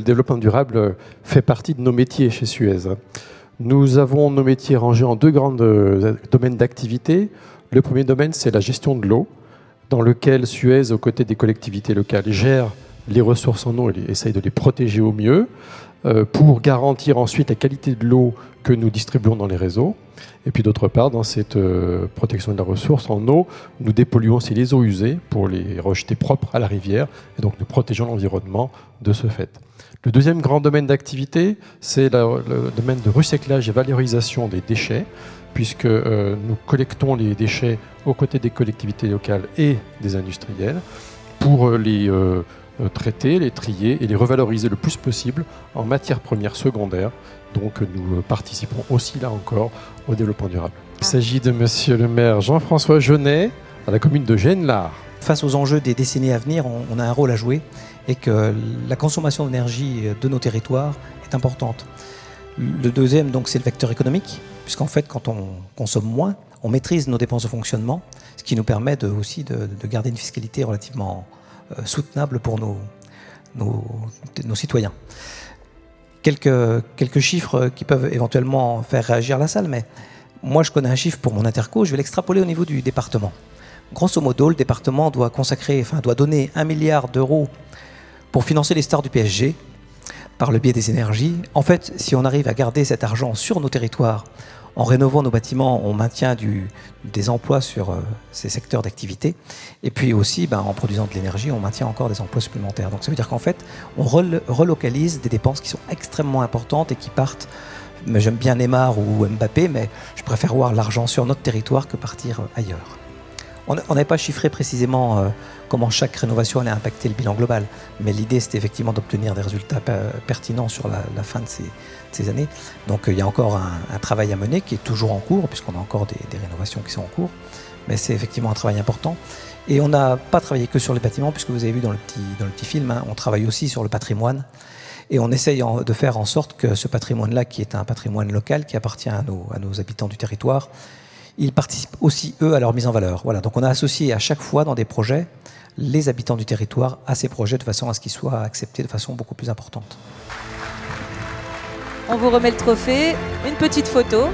développement durable fait partie de nos métiers chez Suez. Nous avons nos métiers rangés en deux grands domaines d'activité. Le premier domaine, c'est la gestion de l'eau, dans lequel Suez, aux côtés des collectivités locales, gère les ressources en eau et essaye de les protéger au mieux pour garantir ensuite la qualité de l'eau que nous distribuons dans les réseaux. Et puis d'autre part, dans cette protection de la ressource en eau, nous dépolluons aussi les eaux usées pour les rejeter propres à la rivière. Et donc nous protégeons l'environnement de ce fait. Le deuxième grand domaine d'activité, c'est le domaine de recyclage et valorisation des déchets, puisque nous collectons les déchets aux côtés des collectivités locales et des industriels pour les traiter, les trier et les revaloriser le plus possible en matières premières secondaires. Donc nous participons aussi là encore au développement durable. Il s'agit de monsieur le maire Jean-François Jeunet, à la commune de Gennes-Lard. Face aux enjeux des décennies à venir, on a un rôle à jouer et que la consommation d'énergie de nos territoires est importante. Le deuxième, donc, c'est le vecteur économique, puisqu'en fait, quand on consomme moins, on maîtrise nos dépenses de fonctionnement, ce qui nous permet aussi de garder une fiscalité relativement soutenable pour nos citoyens. Quelques chiffres qui peuvent éventuellement faire réagir la salle, mais moi je connais un chiffre pour mon interco, je vais l'extrapoler au niveau du département. Grosso modo, le département doit donner 1 milliard d'euros pour financer les stars du PSG par le biais des énergies. En fait, si on arrive à garder cet argent sur nos territoires, en rénovant nos bâtiments, on maintient des emplois sur ces secteurs d'activité. Et puis aussi, en produisant de l'énergie, on maintient encore des emplois supplémentaires. Donc ça veut dire qu'en fait, on relocalise des dépenses qui sont extrêmement importantes et qui partent. Mais j'aime bien Neymar ou Mbappé, mais je préfère voir l'argent sur notre territoire que partir ailleurs. On n'avait pas chiffré précisément comment chaque rénovation allait impacter le bilan global, mais l'idée c'était effectivement d'obtenir des résultats pertinents sur la fin de ces années. Donc il y a encore un travail à mener qui est toujours en cours, puisqu'on a encore des rénovations qui sont en cours, mais c'est effectivement un travail important. Et on n'a pas travaillé que sur les bâtiments, puisque vous avez vu dans le petit film, on travaille aussi sur le patrimoine, et on essaye de faire en sorte que ce patrimoine-là, qui est un patrimoine local, qui appartient à nos habitants du territoire, ils participent aussi, eux, à leur mise en valeur. Voilà, donc on a associé à chaque fois dans des projets les habitants du territoire à ces projets de façon à ce qu'ils soient acceptés de façon beaucoup plus importante. On vous remet le trophée, une petite photo.